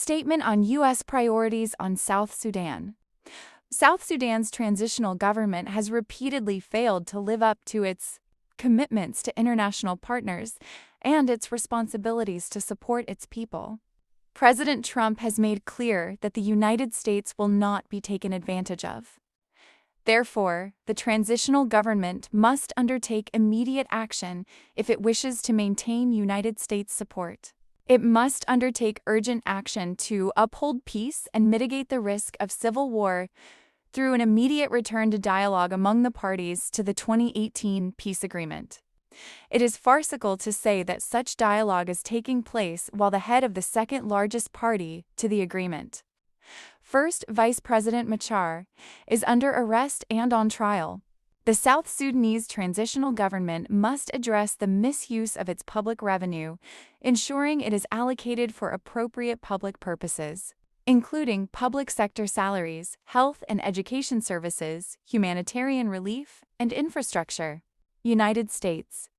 Statement on U.S. priorities on South Sudan. South Sudan's transitional government has repeatedly failed to live up to its commitments to international partners and its responsibilities to support its people. President Trump has made clear that the United States will not be taken advantage of. Therefore, the transitional government must undertake immediate action if it wishes to maintain United States support. It must undertake urgent action to uphold peace and mitigate the risk of civil war through an immediate return to dialogue among the parties to the 2018 peace agreement. It is farcical to say that such dialogue is taking place while the head of the second largest party to the agreement, First Vice President Machar, is under arrest and on trial. The South Sudanese transitional government must address the misuse of its public revenue, ensuring it is allocated for appropriate public purposes, including public sector salaries, health and education services, humanitarian relief, and infrastructure. United States.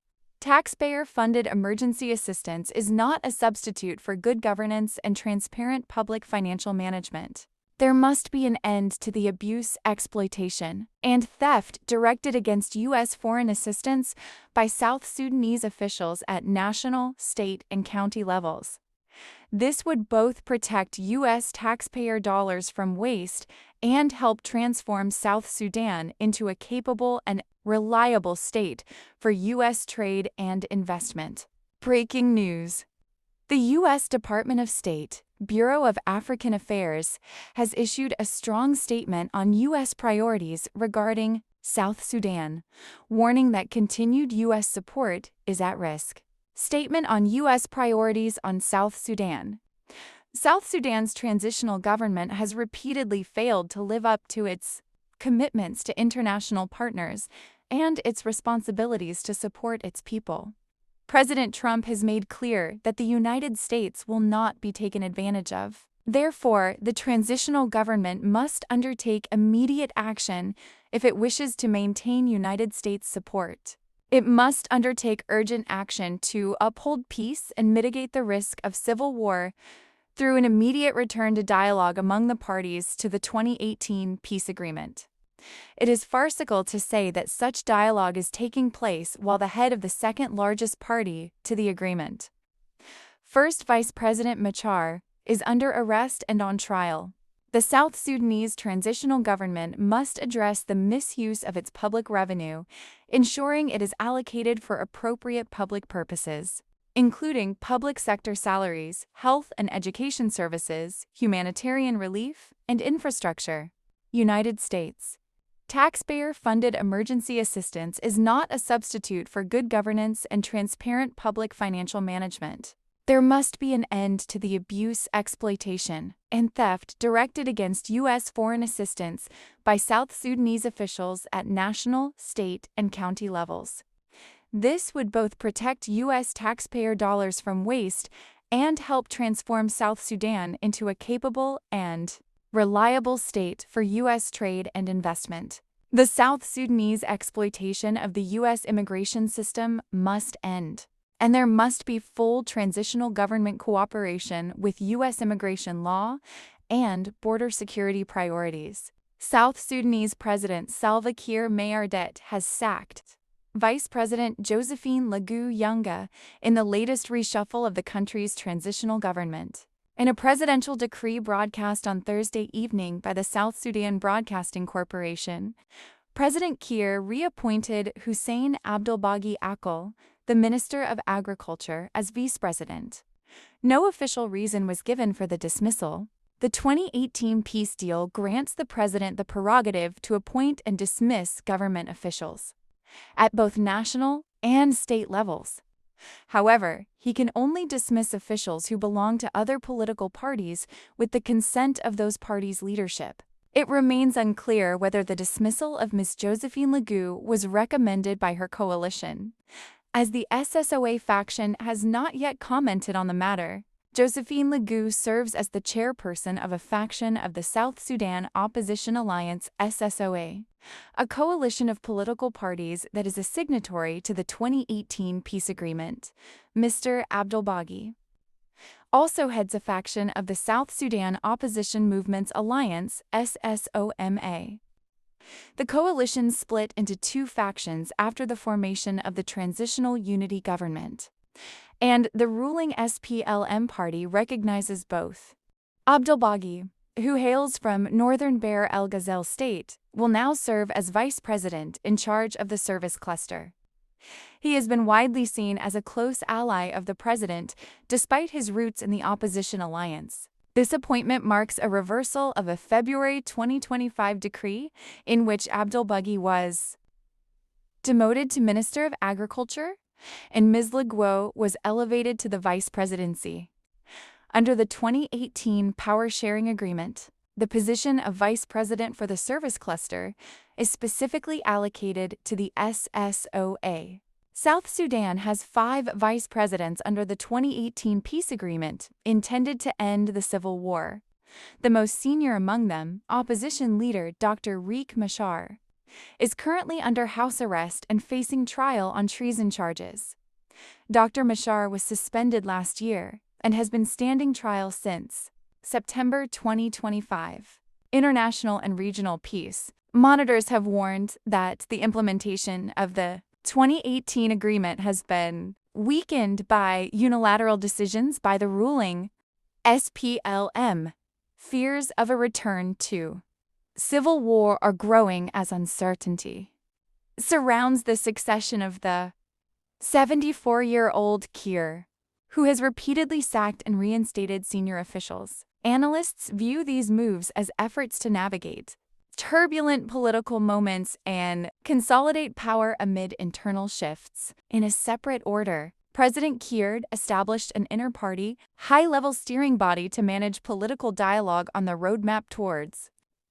Taxpayer-funded emergency assistance is not a substitute for good governance and transparent public financial management. There must be an end to the abuse, exploitation, and theft directed against U.S. foreign assistance by South Sudanese officials at national, state, and county levels. This would both protect U.S. taxpayer dollars from waste and help transform South Sudan into a capable and reliable state for U.S. trade and investment. Breaking news. The U.S. Department of State, Bureau of African Affairs, has issued a strong statement on U.S. priorities regarding South Sudan, warning that continued U.S. support is at risk. Statement on U.S. priorities on South Sudan. South Sudan's transitional government has repeatedly failed to live up to its commitments to international partners and its responsibilities to support its people. President Trump has made clear that the United States will not be taken advantage of. Therefore, the transitional government must undertake immediate action if it wishes to maintain United States support. It must undertake urgent action to uphold peace and mitigate the risk of civil war through an immediate return to dialogue among the parties to the 2018 peace agreement. It is farcical to say that such dialogue is taking place while the head of the second largest party to the agreement, First Vice President Machar, is under arrest and on trial. The South Sudanese transitional government must address the misuse of its public revenue, ensuring it is allocated for appropriate public purposes, including public sector salaries, health and education services, humanitarian relief, and infrastructure. United States. Taxpayer-funded emergency assistance is not a substitute for good governance and transparent public financial management. There must be an end to the abuse, exploitation, and theft directed against U.S. foreign assistance by South Sudanese officials at national, state, and county levels. This would both protect U.S. taxpayer dollars from waste and help transform South Sudan into a capable and reliable state for U.S. trade and investment. The South Sudanese exploitation of the U.S. immigration system must end, and there must be full transitional government cooperation with U.S. immigration law and border security priorities. South Sudanese President Salva Kiir Mayardit has sacked Vice President Josephine Lagu in the latest reshuffle of the country's transitional government. In a presidential decree broadcast on Thursday evening by the South Sudan Broadcasting Corporation, President Kiir reappointed Hussein Abdelbagi Akil, the Minister of Agriculture, as vice president. No official reason was given for the dismissal. The 2018 peace deal grants the president the prerogative to appoint and dismiss government officials at both national and state levels. However, he can only dismiss officials who belong to other political parties with the consent of those parties' leadership. It remains unclear whether the dismissal of Ms. Josephine Lagu was recommended by her coalition, as the SSOA faction has not yet commented on the matter. Josephine Lagu serves as the chairperson of a faction of the South Sudan Opposition Alliance (SSOA), a coalition of political parties that is a signatory to the 2018 peace agreement. Mr. Abdelbagi also heads a faction of the South Sudan Opposition Movements Alliance (SSOMA). The coalition split into two factions after the formation of the Transitional Unity Government, and the ruling SPLM party recognizes both. Abdelbagi, who hails from northern Bahr el Ghazal state, will now serve as vice president in charge of the service cluster. He has been widely seen as a close ally of the president, despite his roots in the opposition alliance. This appointment marks a reversal of a February 2025 decree in which Abdelbagi was demoted to Minister of Agriculture, and Misla Guo was elevated to the vice presidency. Under the 2018 power-sharing agreement, the position of vice president for the service cluster is specifically allocated to the SSOA. South Sudan has 5 vice presidents under the 2018 peace agreement intended to end the civil war. The most senior among them, opposition leader Dr. Riek Machar, is currently under house arrest and facing trial on treason charges. Dr. Machar was suspended last year and has been standing trial since September 2025. International and regional peace monitors have warned that the implementation of the 2018 agreement has been weakened by unilateral decisions by the ruling SPLM. Fears of a return to civil war are growing as uncertainty surrounds the succession of the 74-year-old Kiir, who has repeatedly sacked and reinstated senior officials. Analysts view these moves as efforts to navigate turbulent political moments and consolidate power amid internal shifts. In a separate order, President Kiir established an inter-party, high-level steering body to manage political dialogue on the roadmap towards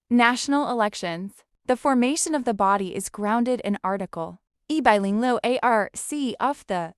national elections. The formation of the body is grounded in Article E bilingual ARC of the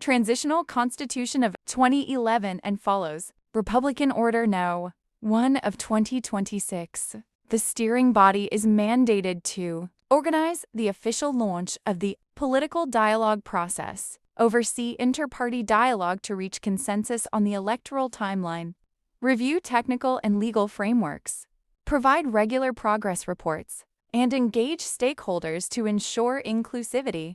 Transitional Constitution of 2011 and follows Republican Order No. 1 of 2026. The steering body is mandated to organize the official launch of the political dialogue process, oversee inter-party dialogue to reach consensus on the electoral timeline, review technical and legal frameworks, provide regular progress reports, and engage stakeholders to ensure inclusivity.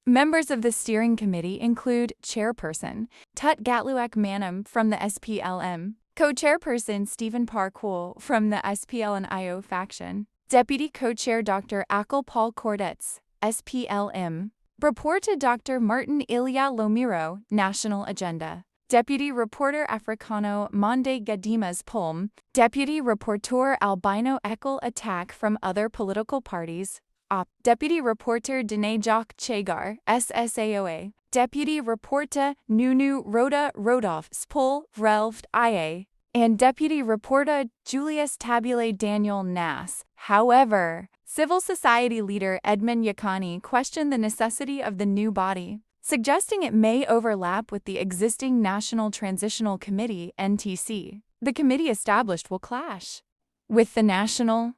Members of the steering committee include Chairperson Tut Gatluak Manam from the SPLM, Co-Chairperson Stephen Parkour from the SPLN-IO faction, Deputy Co-Chair Dr. Akil Paul Cordetz, SPLM, Reporter Dr. Martin Ilya Lomiro, National Agenda, Deputy Reporter Africano Monde Gadimas Pulm, Deputy Reporter Albino Ekel Attack from other political parties, Deputy Reporter Dine Jock Chegar, SSAOA, Deputy Reporter Nunu Rhoda Rodolf Spol Vrelvd IA, and Deputy Reporter Julius Tabule Daniel Nass. However, civil society leader Edmund Yakani questioned the necessity of the new body, suggesting it may overlap with the existing National Transitional Committee (NTC). The committee established will clash with the National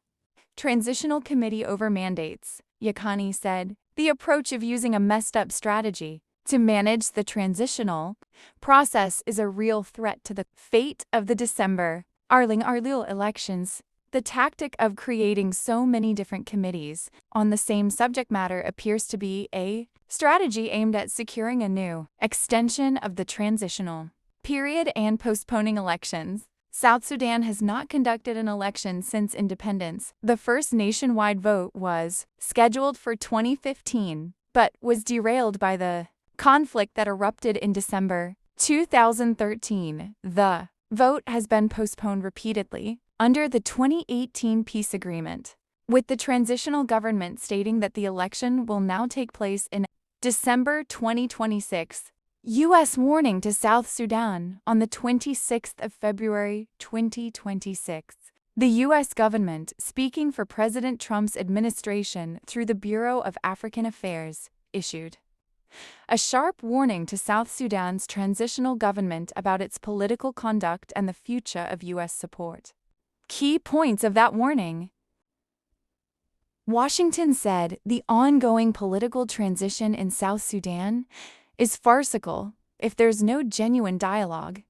Transitional Committee over mandates, Yakani said. The approach of using a messed-up strategy to manage the transitional process is a real threat to the fate of the December Arlil elections. The tactic of creating so many different committees on the same subject matter appears to be a strategy aimed at securing a new extension of the transitional period and postponing elections. South Sudan has not conducted an election since independence. The first nationwide vote was scheduled for 2015, but was derailed by the conflict that erupted in December 2013. The vote has been postponed repeatedly under the 2018 peace agreement, with the transitional government stating that the election will now take place in December 2026. U.S. warning to South Sudan on the 26th of February 2026. The U.S. government, speaking for President Trump's administration through the Bureau of African Affairs, issued a sharp warning to South Sudan's transitional government about its political conduct and the future of U.S. support. Key points of that warning. Washington said the ongoing political transition in South Sudan is farcical if there's no genuine dialogue,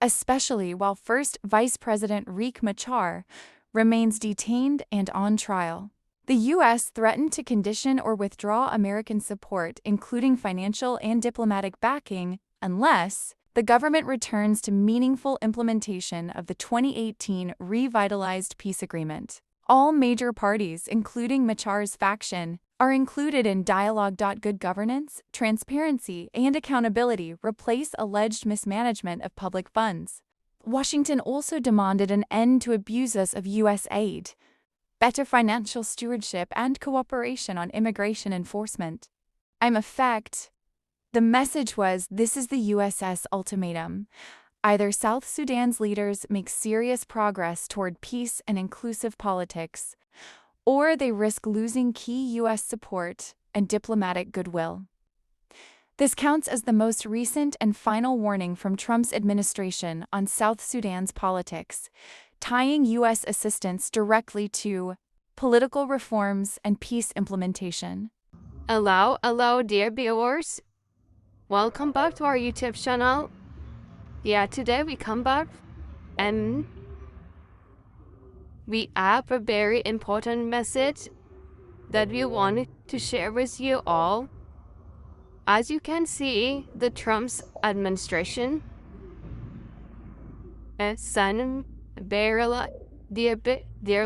especially while first Vice President Riek Machar remains detained and on trial. The U.S. threatened to condition or withdraw American support, including financial and diplomatic backing, unless the government returns to meaningful implementation of the 2018 revitalized peace agreement. All major parties, including Machar's faction, are included in dialogue. Good governance, transparency, and accountability replace alleged mismanagement of public funds. Washington also demanded an end to abuses of U.S. aid, better financial stewardship, and cooperation on immigration enforcement. In effect, the message was, this is the USS ultimatum. Either South Sudan's leaders make serious progress toward peace and inclusive politics, or they risk losing key U.S. support and diplomatic goodwill. This counts as the most recent and final warning from Trump's administration on South Sudan's politics, tying U.S. assistance directly to political reforms and peace implementation. Hello, dear viewers. Welcome back to our YouTube channel. Today we come back and we have a very important message that we wanted to share with you all. As you can see, the Trump's administration sent their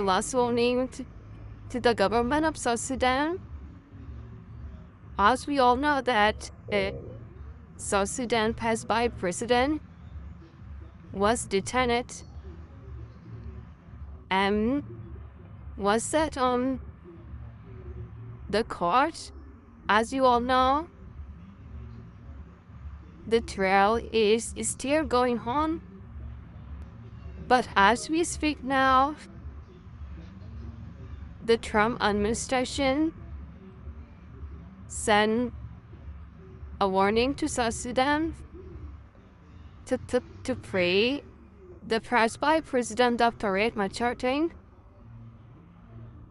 last warning to the government of South Sudan. As we all know that South Sudan passed by president was detained and was set on the court. As you all know, the trial is still going on. But as we speak now, the Trump administration sent a warning to South Sudan to free the pressed by President Dr. Riek Machar,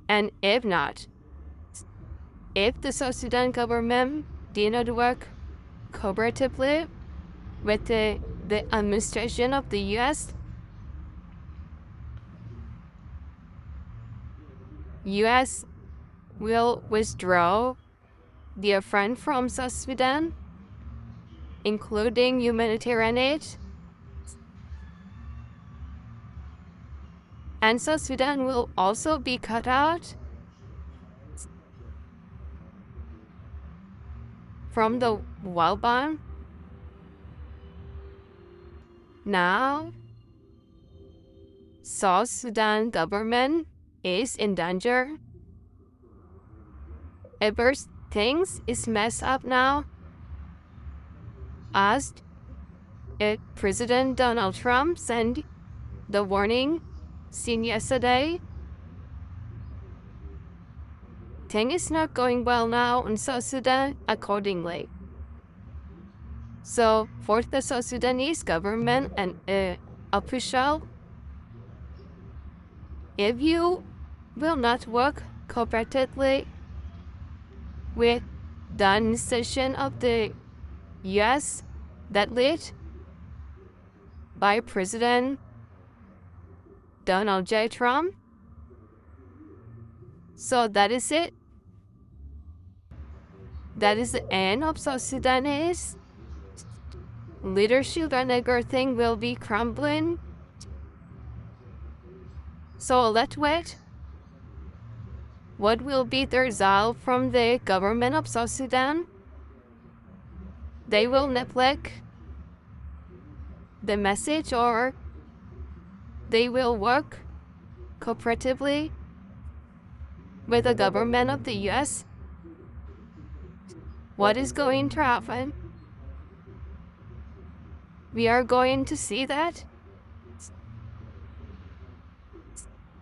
and if not, if the South Sudan government did not work cooperatively with the administration of the U.S., U.S. will withdraw their friend from South Sudan, including humanitarian aid, and South Sudan will also be cut out from the World Bank. Now, South Sudan government is in danger. Things is messed up now, as President Donald Trump sent the warning seen yesterday. Things is not going well now in South Sudan accordingly. So for the South Sudanese government and official, if you will not work cooperatively with the administration of the U.S. that led by President Donald J. Trump, so that is it. That is the end of South Sudanese leadership, and everything will be crumbling. So let's wait. What will be the result from the government of South Sudan? They will neglect the message, or they will work cooperatively with the government of the U.S. What is going to happen? We are going to see that.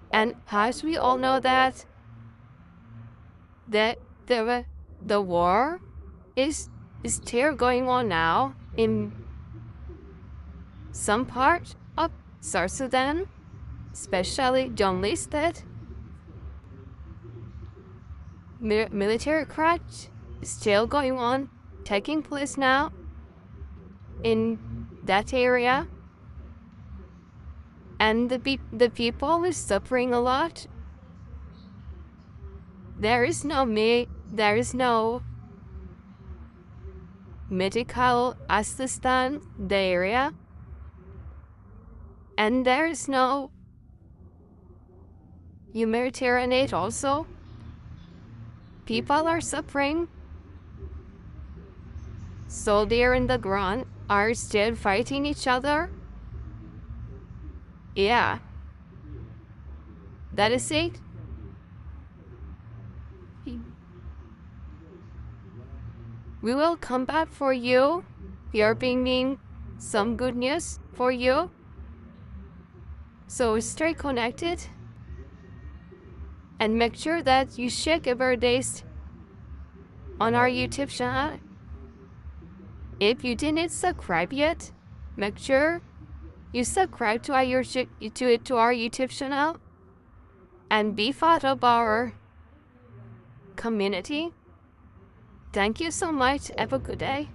And as we all know that the war is still going on now in some part of South Sudan, especially journalistic. Military crash is still going on, taking place now in that area. and the people is suffering a lot. There is no medical assistance in the area, and there is no humanitarian aid also. People are suffering. Soldiers in the ground are still fighting each other. Yeah. That is it. We will come back for you. We are bringing some good news for you. So stay connected and make sure that you check every day on our YouTube channel. If you didn't subscribe yet, make sure you subscribe to our YouTube channel and be part of our community. Thank you so much. Have a good day.